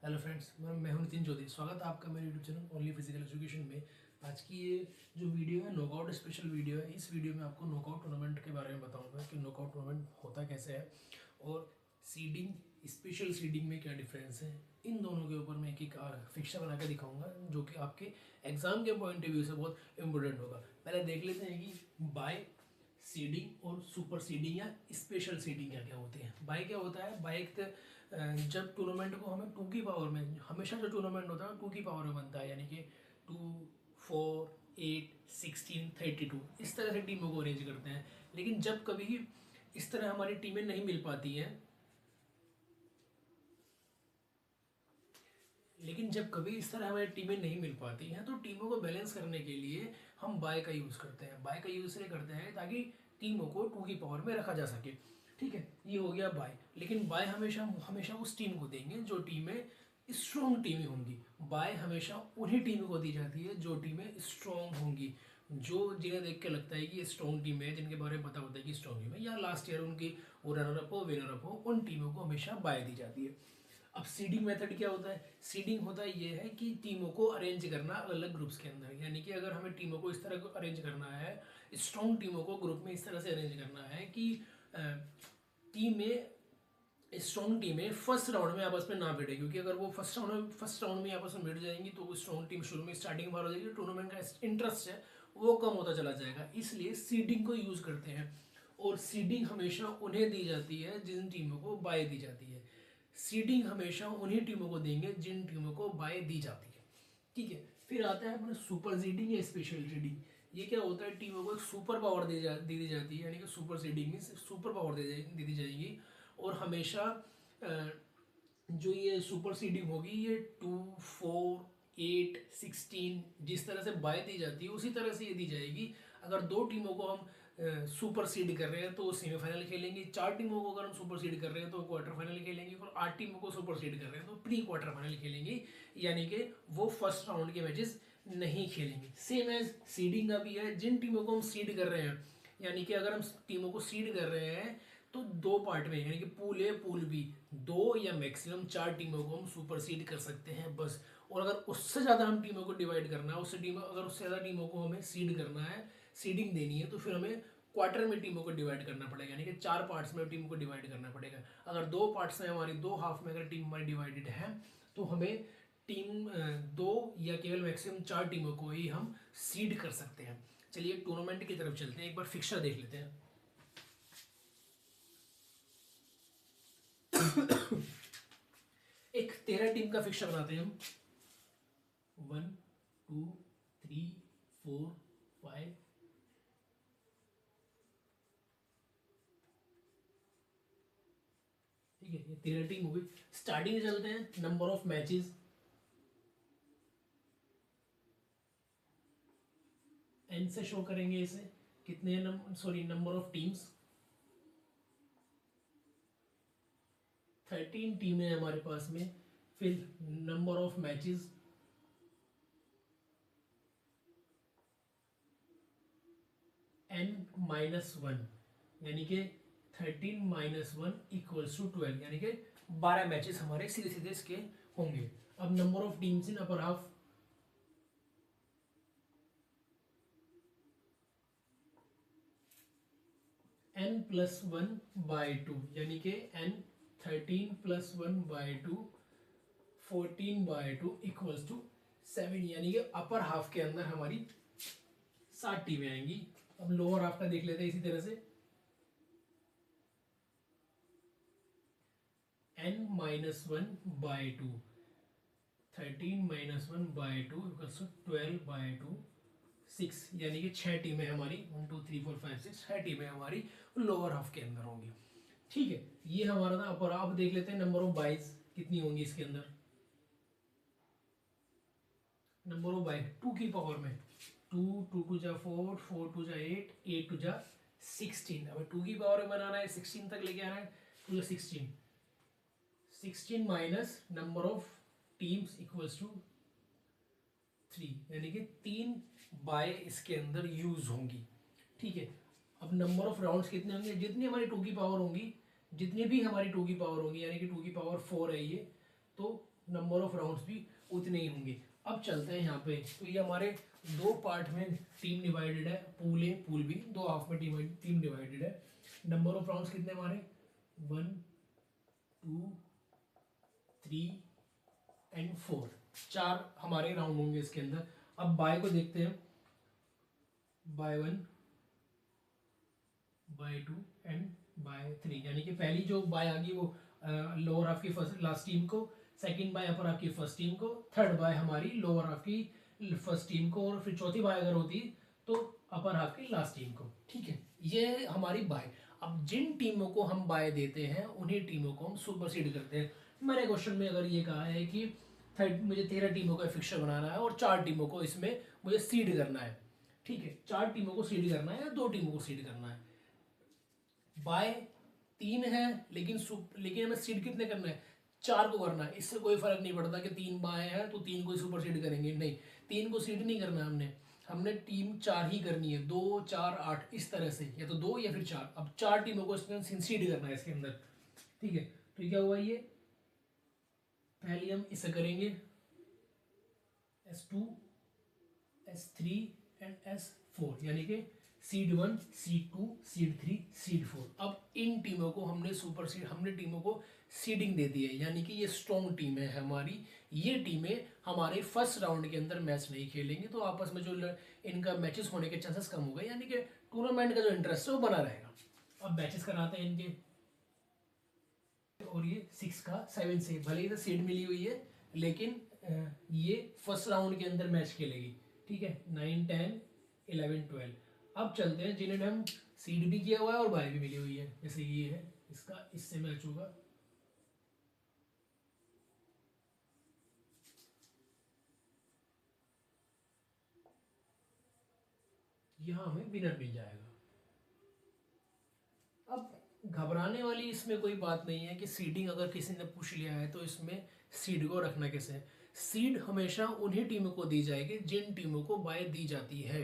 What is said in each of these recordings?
Hello friends, मैं हूं नितिन ज्योति। स्वागत है आपका मेरे YouTube channel only physical education में। आज की ये जो वीडियो है नॉकआउट स्पेशल वीडियो है। इस वीडियो में आपको नॉकआउट टूर्नामेंट के बारे में बताऊंगा कि नॉकआउट टूर्नामेंट होता कैसे है और सीडिंग स्पेशल सीडिंग में क्या डिफरेंस है। इन दोनों के ऊपर मैं एक एक फिक्सर बना के दिखाऊंगा जो कि आपके एग्जाम के पॉइंट ऑफ व्यू से बहुत इंपॉर्टेंट होगा। पहले देख लेते हैं कि बाय सीडिंग और सुपर सीडिंग या स्पेशल सीडिंग क्या क्या होती है। बाय क्या होता है? बाय एक जब टूर्नामेंट को हमें टू की पावर में, हमेशा जो टूर्नामेंट होता है टू की पावर में बनता है, यानी कि 2, 4, 8, 16, 32 इस तरह से टीमों को अरेंज करते हैं। लेकिन जब कभी इस तरह हमारी टीमें नहीं मिल पाती हैं, लेकिन जब कभी इस तरह हमारी टीमें नहीं मिल पाती हैं तो टीमों को बैलेंस करने के लिए हम बाय का यूज़ करते हैं। बाय का यूज़ इसलिए करते हैं ताकि टीमों को टू की पावर में रखा जा सके। ठीक है, ये हो गया बाय। लेकिन बाय हमेशा हमेशा उस टीम को देंगे जो टीमें स्ट्रॉन्ग टीमें होंगी। बाय हमेशा उन्हीं टीम को दी जाती है जो टीमें स्ट्रॉन्ग होंगी, जो जिन्हें देख के लगता है कि ये स्ट्रॉन्ग टीम है, जिनके बारे में पता होता है कि स्ट्रॉन्ग टीम है, या लास्ट ईयर उनकी वो रनर अप हो विनर अप हो, उन टीमों को हमेशा बाय दी जाती है। अब सीडिंग मेथड क्या होता है? सीडिंग होता है ये है कि टीमों को अरेंज करना अलग अलग ग्रुप्स के अंदर। यानी कि अगर हमें टीमों को इस तरह अरेंज करना है, स्ट्रॉन्ग टीमों को ग्रुप में इस तरह से अरेंज करना है कि टीमें स्ट्रॉन्ग टीमें फर्स्ट राउंड में आपस में ना भिड़े, क्योंकि अगर वो फर्स्ट राउंड में आपस में भिड़ जाएंगी तो वो स्ट्रॉन्ग टीम शुरू में स्टार्टिंग बाहर हो जाएगी, टूर्नामेंट का इंटरेस्ट है वो कम होता चला जाएगा। इसलिए सीडिंग को यूज करते हैं। और सीडिंग हमेशा उन्हें दी जाती है जिन टीमों को बाय दी जाती है। सीडिंग हमेशा उन्हीं टीमों को देंगे जिन टीमों को बाय दी जाती है। ठीक है, फिर आता है अपना सुपर सीडिंग या स्पेशल सीडिंग। ये क्या होता है? टीमों को एक सुपर पावर दे दी जाती है, यानी कि सुपर सीडिंग में सुपर पावर दे दी जाएगी। और हमेशा जो ये सुपर सीडिंग होगी ये 2, 4, 8, 16 जिस तरह से बाय दी जाती है उसी तरह से ये दी जाएगी। अगर दो टीमों को हम सुपर सीड कर रहे हैं तो सेमीफाइनल खेलेंगे, चार टीमों को अगर हम सुपर सीड कर रहे हैं तो क्वार्टर फाइनल खेलेंगे, और आठ टीमों को सुपर सीड कर रहे हैं तो प्री क्वार्टर फाइनल खेलेंगे। यानी कि वो फर्स्ट राउंड के मैचेस नहीं खेलेंगे। सेम एज सीडिंग का भी है, जिन टीमों को हम सीड कर रहे हैं, यानी कि अगर हम टीमों को सीड कर रहे हैं तो दो पार्ट में, यानी कि पूल ए पूल बी, दो या मैक्सिमम चार टीमों को हम सुपर सीड कर सकते हैं बस। और अगर उससे ज़्यादा हम टीमों को डिवाइड करना है, अगर उससे ज़्यादा टीमों को हमें सीड करना है, सीडिंग देनी है, तो फिर हमें क्वार्टर में टीमों को डिवाइड करना पड़ेगा, यानी कि चार पार्ट्स में टीम को डिवाइड करना पड़ेगा। अगर दो पार्ट्स में हमारी दो हाफ में अगर टीम हमारी डिवाइडेड है तो हमें टीम दो या केवल मैक्सिमम चार टीमों को ही हम सीड कर सकते हैं। चलिए टूर्नामेंट की तरफ चलते हैं, एक बार फिक्सर देख लेते हैं। एक 13 टीम का फिक्सर बनाते हैं हम। 1, 2, 3, 4, 5। ठीक है, ये 13 टीम होगी। स्टार्टिंग में चलते हैं, नंबर ऑफ मैचेस एन से शो करेंगे इसे। कितने नंबर ऑफ टीम्स 13 टीमें हैं हमारे पास में। फिर नंबर ऑफ मैचेस n-1, यानी कि 13 - 1 इक्वल्स टू 12, यानी कि 12 मैचेस हमारे सीधे सीधे इसके होंगे। अब number of teams in upper half n+1/2, यानी कि n 13+1/2 14/2 इक्वल्स टू 7, यानी कि अपर हाफ के अंदर हमारी 7 टीमें आएंगी। अब लोअर हाफ का देख लेते हैं इसी तरह से। n-1/2 13 - 1/2 इक्वल्स टू 12/2 6, यानी कि 6 टीमें हमारी 1 2 3 4 5 6 6 टीमें हमारी लोअर हाफ के अंदर होंगी। ठीक है, ये हमारा था अपर हाफ। देख लेते हैं नंबर ऑफ बाइज कितनी होंगी इसके अंदर। नंबर ऑफ बाइज 2 की पावर में 2 2 2 जा 4 4 2 जा 8 8 2 जा 16। अब 2 की पावर में बनाना है, 16 तक लेके आना है। 2 जा 16 minus number of teams equals to 3, यानी कि 3 बाय इसके अंदर यूज होंगी। ठीक है, अब नंबर ऑफ राउंड्स कितने होंगे? जितनी हमारी 2 की पावर होंगी, जितनी भी हमारी 2 की पावर होंगी, यानी कि 2 की पावर 4 है ये, तो नंबर ऑफ राउंड्स भी उतने ही होंगे। अब चलते हैं यहाँ पे, तो ये हमारे दो पार्ट में टीम डिवाइडेड है, पूल ए पूल बी, दो हाफ में टीम डिवाइडेड है। नंबर ऑफ राउंड्स कितने हमारे, 1 2 3 एंड 4, 4 हमारे राउंड होंगे इसके अंदर। अब बाय को देखते हैं, बाय 1 बाय 2 एंड बाय 3, यानी कि पहली जो बाय आ गई वो लोअर हाफ की फर्स्ट लास्ट टीम को, सेकंड बाय अपर हाफ की फर्स्ट टीम को, थर्ड बाय हमारी लोअर हाफ की फर्स्ट टीम को, और फिर चौथी बाय अगर होती तो अपर हाफ की लास्ट टीम को। ठीक है, ये हमारी बाय। अब जिन टीमों को हम बाय देते हैं उन्हीं टीमों को हम सुपर सीड करते हैं। मैंने क्वेश्चन में अगर ये कहा है कि मुझे 13 टीमों का फिक्सचर बनाना है और 4 टीमों को इसमें मुझे सीड करना है, ठीक है, 4 टीमों को सीड करना है या 2 टीमों को सीड करना है। बाय 3 है, लेकिन हमें सीड कितने करना है, 4 को करना है। इससे कोई फर्क नहीं पड़ता कि 3 बाय है तो 3 को सुपर सीड करेंगे, नहीं, 3 को सीड नहीं करना हमने टीम 4 ही करनी है, 2 4 8 इस तरह से, या तो 2 या फिर 4। अब 4 टीमों को इसमें सीड करना है इसके अंदर, ठीक है। तो क्या हुआ, ये पहले हम इसे करेंगे S2 S3 एंड S4, यानी कि सीड 1 सीड 2 सीड 3 सीड 4। अब इन टीमों को हमने टीमों को सीडिंग दे दी है, यानी कि ये स्ट्रॉन्ग टीम है हमारी। ये टीमें हमारे फर्स्ट राउंड के अंदर मैच नहीं खेलेंगे, तो आपस में जो इनका मैचेस होने के चांसेस कम हो गए, यानी कि टूर्नामेंट का जो इंटरेस्ट है वो बना रहेगा। अब मैचेस कराते हैं इनके, और ये 6 का 7 से, भले ही सीड मिली हुई है लेकिन ये फर्स्ट राउंड के अंदर मैच खेलेगी, ठीक है, 9 10 11 12। अब चलते हैं जिन्हें हम सीड भी किया हुआ है और बाय भी मिली हुई है, जैसे ये है, इसका इससे मैच होगा, यहां हमें विनर मिल जाएगा। अब घबराने वाली इसमें कोई बात नहीं है कि सीडिंग अगर किसी ने पूछ लिया है तो इसमें सीड को रखना कैसे है। सीड हमेशा उन्हीं टीमों को दी जाएगी जिन टीमों को बाय दी जाती है,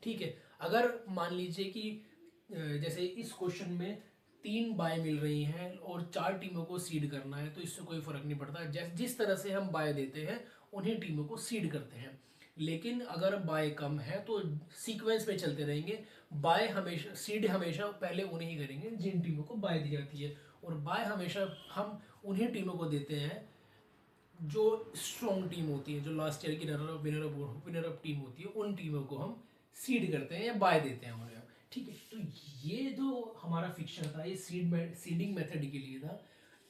ठीक है। अगर मान लीजिए कि जैसे इस क्वेश्चन में 3 बाय मिल रही हैं और 4 टीमों को सीड करना है, तो इससे कोई फर्क नहीं पड़ता, जिस तरह से हम बाय देते हैं उन्हीं टीमों को सीड करते हैं। लेकिन अगर बाय कम है तो सीक्वेंस में चलते रहेंगे, बाय हमेशा सीड हमेशा पहले उन्हें ही करेंगे जिन टीमों को बाय दी जाती है, और बाय हमेशा हम उन्हीं टीमों को देते हैं जो स्ट्रॉन्ग टीम होती है, जो लास्ट ईयर की विनर अप टीम होती है, उन टीमों को हम सीड करते हैं या बाय देते हैं उन्हें, ठीक है। तो ये जो हमारा फिक्सचर था ये सीडिंग मेथड के लिए था।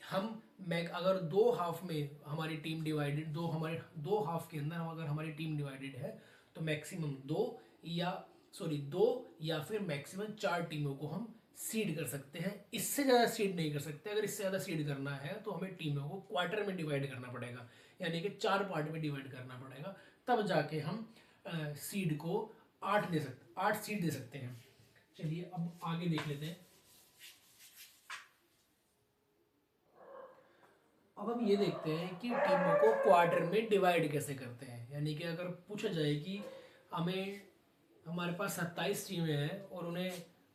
हम अगर 2 हाफ में हमारी टीम डिवाइडेड, दो हाफ के अंदर अगर हमारी टीम डिवाइडेड है तो मैक्सिमम 2 या फिर मैक्सिमम 4 टीमों को हम सीड कर सकते हैं, इससे ज़्यादा सीड नहीं कर सकते। अगर इससे ज़्यादा सीड करना है तो हमें टीमों को क्वार्टर में डिवाइड करना पड़ेगा, यानी कि 4 पार्ट में डिवाइड करना पड़ेगा, तब जाके हम सीड को 8 सीड दे सकते हैं। चलिए अब आगे देख लेते हैं। अब हम ये देखते हैं कि टीमों को क्वार्टर में डिवाइड कैसे करते हैं, यानी कि अगर पूछा जाए कि हमारे पास 27 टीमें हैं और उन्हें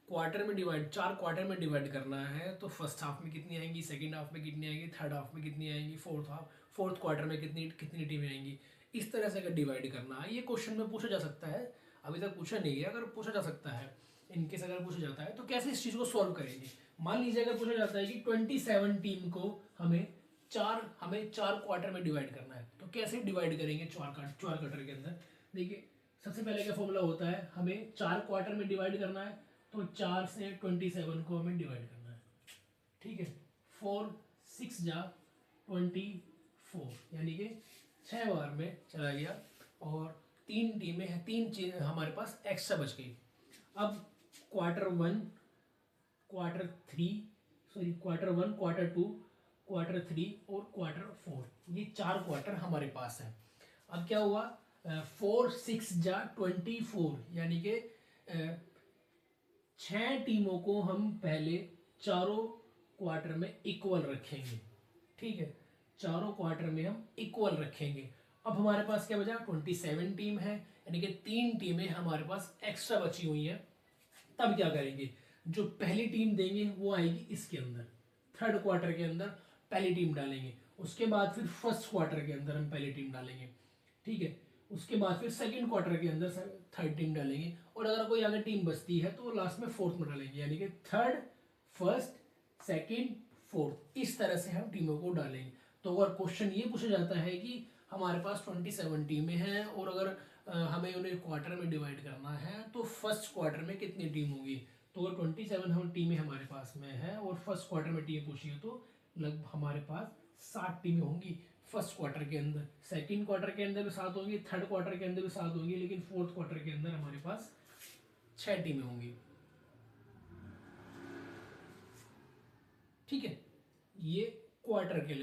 क्वार्टर में 4 क्वार्टर में डिवाइड करना है, तो फर्स्ट हाफ में कितनी आएंगी, सेकंड हाफ में कितनी आएंगी, थर्ड हाफ में कितनी आएंगी, फोर्थ क्वार्टर में कितनी टीमें आएंगी, इस तरह से अगर डिवाइड करना है। ये क्वेश्चन में पूछा जा सकता है, अभी तक पूछा नहीं है, अगर पूछा जा सकता है, इनकेस अगर पूछा जाता है तो कैसे इस चीज़ को सॉल्व करेंगे। मान लीजिए अगर पूछा जाता है कि 27 टीम को हमें चार क्वार्टर में डिवाइड करना है, तो कैसे डिवाइड करेंगे चार क्वार्टर के अंदर। देखिए सबसे पहले क्या फॉर्मूला होता है, हमें 4 क्वार्टर में डिवाइड करना है, तो 4 से 27 को हमें डिवाइड करना है, ठीक है। 4 6 जा 24, यानी कि 6 बार में चला गया, और 3 टीमें हैं, 3 चीज़ हमारे पास एक्स्ट्रा बच गई। अब क्वार्टर 1 क्वार्टर 1 क्वार्टर 2 क्वार्टर 3 और क्वार्टर 4, ये 4 क्वार्टर हमारे पास है। अब क्या हुआ, 4 6 जा 24, यानी कि 6 टीमों को हम पहले चारों क्वार्टर में इक्वल रखेंगे, ठीक है, चारों क्वार्टर में हम इक्वल रखेंगे। अब हमारे पास क्या बचा, 27 टीम है, यानी कि 3 टीमें हमारे पास एक्स्ट्रा बची हुई हैं। तब क्या करेंगे, जो पहली टीम देंगे वो आएगी इसके अंदर, थर्ड क्वार्टर के अंदर पहली टीम डालेंगे, उसके बाद फिर फर्स्ट क्वार्टर के अंदर हम पहली टीम डालेंगे, ठीक है। उसके बाद फिर सेकंड क्वार्टर के अंदर थर्ड टीम डालेंगे, और अगर कोई आगे टीम बचती है तो लास्ट में फोर्थ में डालेंगे, यानी कि थर्ड, फर्स्ट, सेकंड, फोर्थ, इस तरह से हम टीमों को डालेंगे। तो अगर क्वेश्चन ये पूछा जाता है कि हमारे पास 27 टीमें हैं और अगर हमें उन्हें क्वार्टर में डिवाइड करना है तो फर्स्ट क्वार्टर में कितनी टीम होगी, तो अगर 27 हम टीमें हमारे पास में है और फर्स्ट क्वार्टर में टीम पूछी है तो लगभग हमारे पास 60 टीमें होंगी फर्स्ट क्वार्टर के अंदर। सेकंड क्वार्टर के अंदर भी 7 होंगी, थर्ड क्वार्टर के अंदर भी 7 होंगी, लेकिन फोर्थ क्वार्टर के अंदर हमारे पास 6 टीमें होंगी, ठीक है। ये क्वार्टर के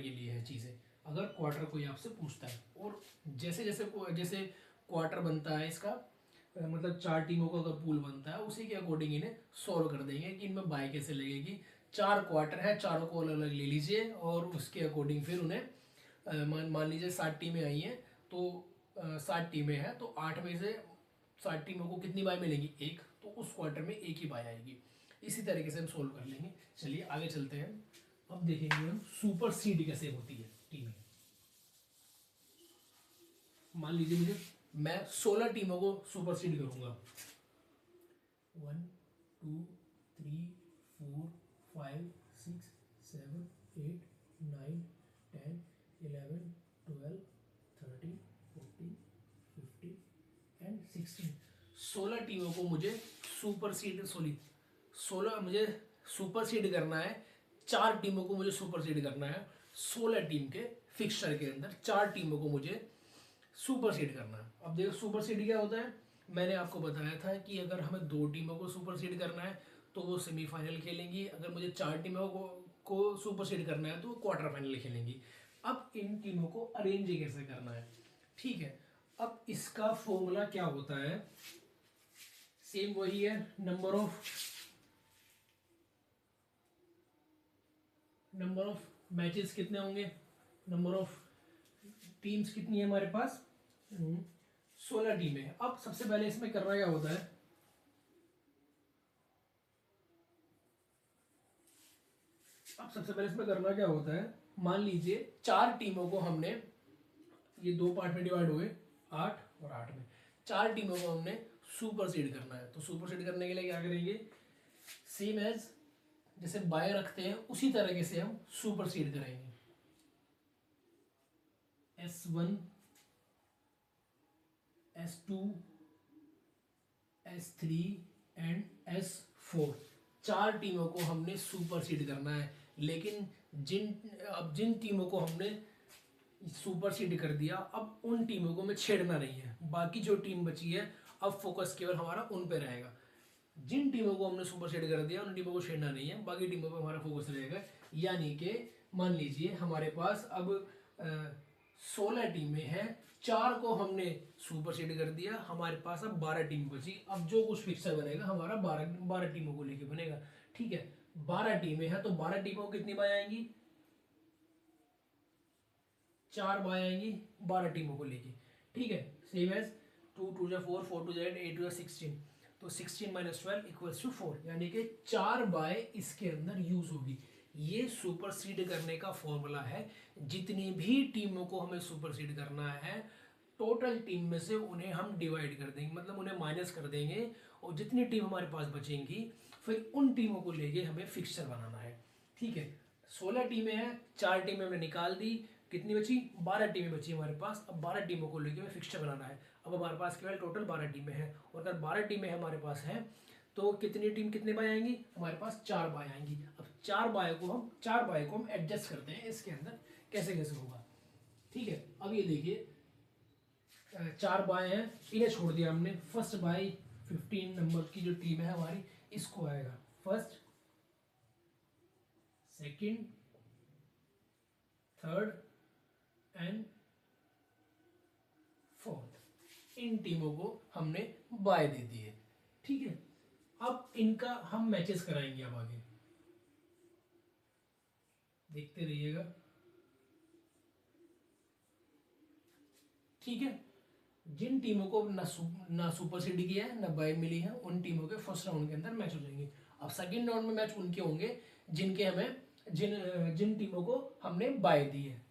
लिए है चीज़ें, अगर क्वार्टर कोई आपसे पूछता है। और जैसे जैसे जैसे क्वार्टर बनता है इसका मतलब 4 टीमों का अगर पूल बनता है उसी के अकॉर्डिंग इन्हें सॉल्व कर देंगे कि इनमें बाय कैसे लगेगी। 4 क्वार्टर है, चारों को अलग अलग ले लीजिए और उसके अकॉर्डिंग फिर उन्हें मान लीजिए 7 टीमें आई हैं तो 7 टीमें हैं तो 8 में से 7 टीमों को कितनी बाय मिलेंगी, एक, तो उस क्वार्टर में एक ही बाय आएगी। इसी तरीके से हम सोल्व कर लेंगे। चलिए आगे चलते हैं। अब देखेंगे हम सुपर सीड कैसे होती है टीमें। मान लीजिए मैं 16 टीमों को सुपर सीड करूंगा, 1 2 3 4 5 6 7 8 9 10 11 12 13 14 15 एंड 16। 16 टीमों को मुझे सुपर सीड 16 मुझे सुपर सीड करना है। 4 टीमों को मुझे सुपर सीड करना है। 16 टीम के फिक्सचर के अंदर 4 टीमों को मुझे सुपर सीड करना है। अब देखो सुपर सीड क्या होता है, मैंने आपको बताया था कि अगर हमें 2 टीमों को सुपर सीड करना है तो वो सेमीफाइनल खेलेंगी, अगर मुझे 4 टीमों को सुपर सीड करना है तो वो क्वार्टर फाइनल खेलेंगी। अब इन टीमों को अरेंज कैसे करना है, ठीक है। अब इसका फॉर्मूला क्या होता है, सेम वही है, नंबर ऑफ मैचेस कितने होंगे, नंबर ऑफ टीम्स कितनी है हमारे पास, 16 टीमें हैं। अब सबसे पहले इसमें करना क्या होता है, मान लीजिए 4 टीमों को हमने, ये 2 पार्ट में डिवाइड हुए, 8 और 8 में 4 टीमों को हमने सुपर सीड करना है। तो सुपर सीड करने के लिए क्या करेंगे, सेम एज जैसे बाय रखते हैं उसी तरीके से हम सुपर सीड करेंगे। S1 S2 S3 and S4 4 टीमों को हमने सुपर सीड करना है। लेकिन जिन टीमों को हमने सुपर सीड कर दिया, अब उन टीमों को हमें छेड़ना नहीं है। बाकी जो टीम बची है अब फोकस केवल हमारा उन पे रहेगा। जिन टीमों को हमने सुपर सीड कर दिया उन टीमों को छेड़ना नहीं है, बाकी टीमों पे हमारा फोकस रहेगा। यानी कि मान लीजिए हमारे पास अब 16 टीमें हैं, 4 को हमने सुपर सीड कर दिया, हमारे पास अब 12 टीम बची। अब जो कुछ फिक्सर बनेगा हमारा 12 टीमों को लेके बनेगा, ठीक है। 12 टीमें हैं तो 12 टीमों को कितनी बाय आएंगी, 4 बाय आएंगी 12 टीमों को लेके, ठीक है। सेम एज 2 2 4 4 2 8 2 16, तो 16 - 12 = 4, यानी कि 4 बाय इसके अंदर यूज होगी। ये सुपर सीड करने का फॉर्मूला है। जितनी भी टीमों को हमें सुपर सीड करना है, टोटल टीम में से उन्हें हम डिवाइड कर देंगे, मतलब उन्हें माइनस कर देंगे, और जितनी टीम हमारे पास बचेंगी फिर उन टीमों को लेके हमें फिक्सचर बनाना है, ठीक है। 16 टीमें हैं, 4 टीमें हमने निकाल दी, कितनी बची, 12 टीमें बची हमारे पास। अब 12 टीमों को लेके हमें फिक्सचर बनाना है। अब हमारे पास केवल टोटल 12 टीमें हैं, और अगर 12 टीमें हमारे पास हैं तो कितनी टीम कितने बाय आएंगी, हमारे पास 4 बाय आएंगी। अब 4 बाय को हम एडजस्ट करते हैं इसके अंदर कैसे कैसे होगा, ठीक है। अब ये देखिए 4 बाय हैं, इन्हें छोड़ दिया हमने। फर्स्ट बाय 15 नंबर की जो टीम है हमारी, इसको आएगा first, second, third and fourth. इन टीमों को हमने बाय दे दिए, ठीक है। अब इनका हम मैचेस कराएंगे, अब आगे देखते रहिएगा, ठीक है। जिन टीमों को ना सुपर सीड किया है ना बाय मिली है, उन टीमों के फर्स्ट राउंड के अंदर मैच हो जाएंगे। अब सेकंड राउंड में मैच उनके होंगे जिनके हमें जिन जिन टीमों को हमने बाय दी है।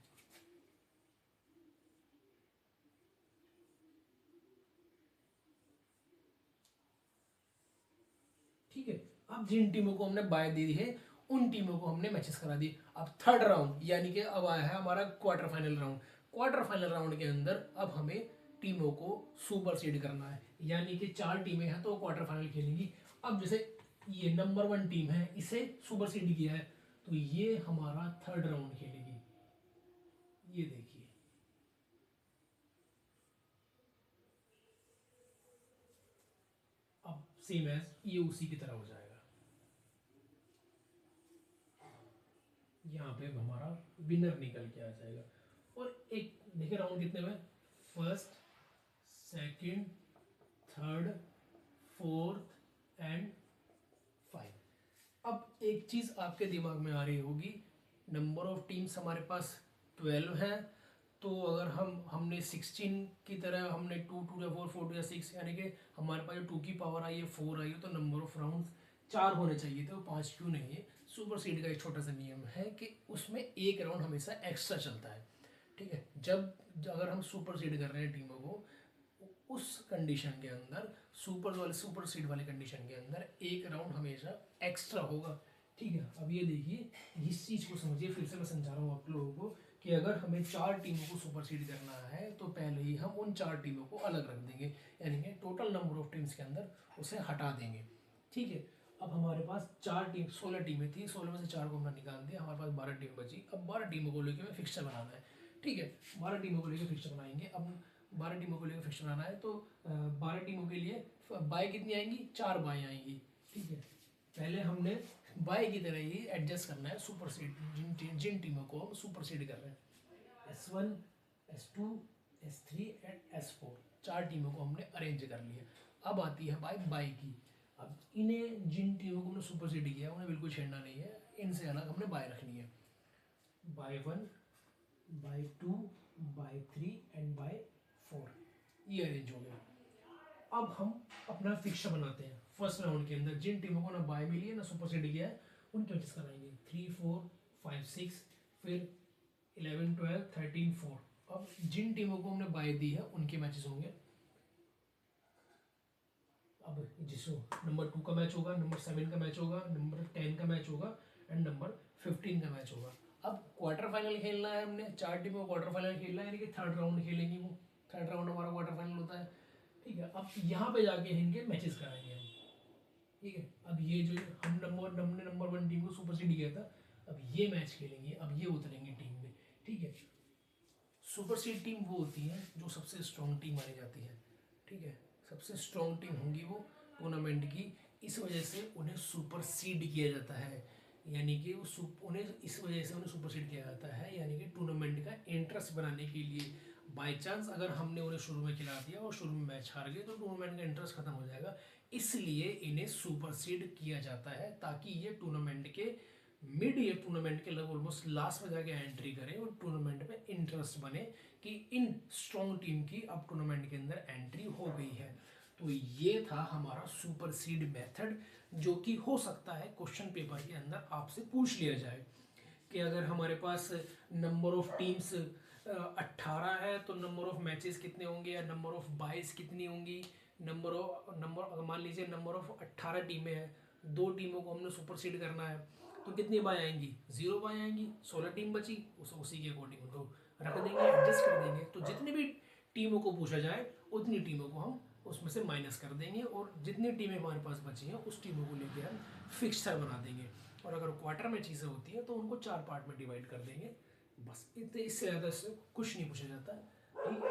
ठीक है, अब जिन टीमों को हमने बाय दी है उन टीमों को हमने मैचेस करा दिए। अब थर्ड राउंड यानी कि अब आया है हमारा quarter final round. Quarter final round के अंदर अब हमें टीमों को सुपर सीड करना है, यानी कि 4 टीमें हैं तो क्वार्टर फाइनल खेलेंगी। अब जैसे ये नंबर 1 टीम है, इसे सुपर सीड किया है, तो ये हमारा थर्ड राउंड खेलेगी। ये देखिए, अब सेम एज ये उसी की तरह हो जाएगा। यहाँ पे हमारा विनर निकल के आ जाएगा। और एक देखिए राउंड कितने में, first, second, third, fourth and 5। अब एक चीज आपके दिमाग में आ रही होगी, नंबर ऑफ टीम्स हमारे पास 12 है, तो अगर हमने 16 की तरह हमने 2 2 या 4 4 या 6, यानी कि हमारे पास जो 2 की पावर आई है 4 आई है, तो नंबर ऑफ राउंड 4 होने चाहिए थे, वो 5 क्यों नहीं है। सुपर सीड का एक छोटा सा नियम है कि उसमें एक राउंड हमेशा एक्स्ट्रा चलता है। ठीक है, जब अगर हम सुपर सीड कर रहे हैं टीमों को, उस कंडीशन के अंदर सुपर सीड वाले कंडीशन के अंदर एक राउंड हमेशा एक्स्ट्रा होगा। ठीक है, अब ये देखिए, इस चीज़ को समझिए, फिर से मैं समझा रहा हूँ आप लोगों को कि अगर हमें 4 टीमों को सुपर सीड करना है तो पहले ही हम उन 4 टीमों को अलग रख देंगे, यानी कि टोटल नंबर ऑफ टीम्स के अंदर उसे हटा देंगे। ठीक है, अब हमारे पास 16 टीमें थी, 16 में से 4 को हमने निकाल दिया, हमारे पास 12 टीम बची। अब 12 टीमों को लेकर हमें फिक्सचर बनाना है। ठीक है, 12 टीमों को लेकर फिक्सचर बनाएंगे। अब 12 टीमों को लेकर फिक्सचर बनाना है, तो 12 टीमों के लिए बाय कितनी आएंगी, 4 बाय आएंगी। ठीक है, पहले हमने बाय की तरह ही एडजस्ट करना है सुपर सीड, जिन टीमों को हम सुपर सीड कर रहे हैं, S1, S2, S3 and S4, 4 टीमों को हमने अरेंज कर लिया। अब आती है बाय की। अब इन्हें, जिन टीमों को हमने सुपर सीड किया उन्हें बिल्कुल छेड़ना नहीं है, इनसे अलग हमने बाय रखनी है। By 1, by 2, by 3 and by 4, ये अरेंज हो गया। अब हम अपना फिक्सचर बनाते हैं। फर्स्ट राउंड के अंदर जिन टीमों को ना बाय मिली है ना सुपर सीड किया है, उनके मैचेस कराएंगे 3 4 5 6, फिर 11 12 13 4। अब जिन टीमों को हमने बाय दी है उनके मैचेस होंगे। अब जिसको नंबर 2 का मैच होगा, नंबर 7 का मैच होगा, नंबर 10 का मैच होगा एंड नंबर 15 का मैच होगा। अब क्वार्टर फाइनल खेलना है, हमने 4 टीमों को क्वार्टर फाइनल खेलना है, यानी कि थर्ड राउंड खेलेंगी वो। थर्ड राउंड हमारा क्वार्टर फाइनल होता है। ठीक है, अब यहाँ पे जाके इनके मैचेस कराएंगे हम। ठीक है, अब ये जो हम नंबर 1 टीम को सुपर सीड किया था, अब ये मैच खेलेंगे, अब ये उतरेंगे टीम में। ठीक है, सुपर सीड टीम वो होती है जो सबसे स्ट्रॉन्ग टीम मानी जाती है। ठीक है, सबसे स्ट्रॉन्ग टीम होंगी वो टूर्नामेंट की, इस वजह से उन्हें सुपर सीड किया जाता है, यानी कि उन्हें इस वजह से उन्हें सुपर सीड किया जाता है, यानी कि टूर्नामेंट का इंटरेस्ट बनाने के लिए। बाई चांस अगर हमने उन्हें शुरू में खिला दिया और शुरू में मैच हार गए तो टूर्नामेंट का इंटरेस्ट खत्म हो जाएगा, इसलिए इन्हें सुपर सीड किया जाता है, ताकि ये टूर्नामेंट के मिड ईयर टूर्नामेंट के लगभग ऑलमोस्ट लास्ट में जाके एंट्री करें और टूर्नामेंट में इंटरेस्ट बने कि इन स्ट्रॉन्ग टीम की अब टूर्नामेंट के अंदर एंट्री हो गई है। तो ये था हमारा सुपर सीड मेथड, जो कि हो सकता है क्वेश्चन पेपर के अंदर आपसे पूछ लिया जाए कि अगर हमारे पास नंबर ऑफ टीम्स 18 है तो नंबर ऑफ मैचेस कितने होंगे, या नंबर ऑफ बाइस कितनी होंगी। नंबर मान लीजिए नंबर ऑफ 18 टीमें हैं, 2 टीमों को हमने सुपर सीड करना है, तो कितनी बाय आएंगी, 0 बाय आएंगी। 16 टीम बची, उसी के अकॉर्डिंग उनको रख देंगे, एडजस्ट कर देंगे। तो जितनी भी टीमों को पूछा जाए उतनी टीमों को हम उसमें से माइनस कर देंगे, और जितनी टीमें हमारे पास बची हैं उस टीमों को लेकर हम फिक्सचर बना देंगे। और अगर क्वार्टर में चीज़ें होती हैं तो उनको 4 पार्ट में डिवाइड कर देंगे, बस इतने, इससे ज़्यादा से कुछ नहीं पूछा जाता।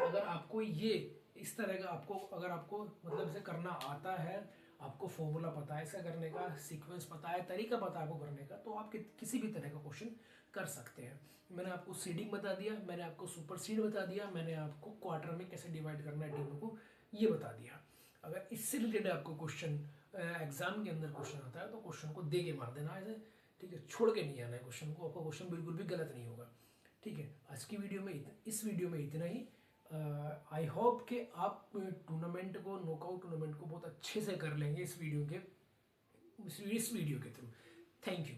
अगर आपको ये इस तरह का अगर आपको मतलब इसे करना आता है, आपको फॉर्मूला पता है इसका करने का, सीक्वेंस पता है, तरीका पता है आपको करने का, तो आप किसी भी तरह का क्वेश्चन कर सकते हैं। मैंने आपको सीडिंग बता दिया, मैंने आपको सुपर सीड बता दिया, मैंने आपको क्वार्टर में कैसे डिवाइड करना है टीमों को ये बता दिया। अगर इससे रिलेटेड आपको क्वेश्चन एग्जाम के अंदर क्वेश्चन आता है तो क्वेश्चन को दे के मार देना ऐसे। ठीक है, छोड़ के नहीं आना है क्वेश्चन को, आपका क्वेश्चन बिल्कुल भी गलत नहीं होगा। ठीक है, आज की वीडियो में इस वीडियो में इतना ही। आई होप कि आप टूर्नामेंट को, नॉकआउट टूर्नामेंट को बहुत अच्छे से कर लेंगे इस वीडियो के थ्रू। Thank you.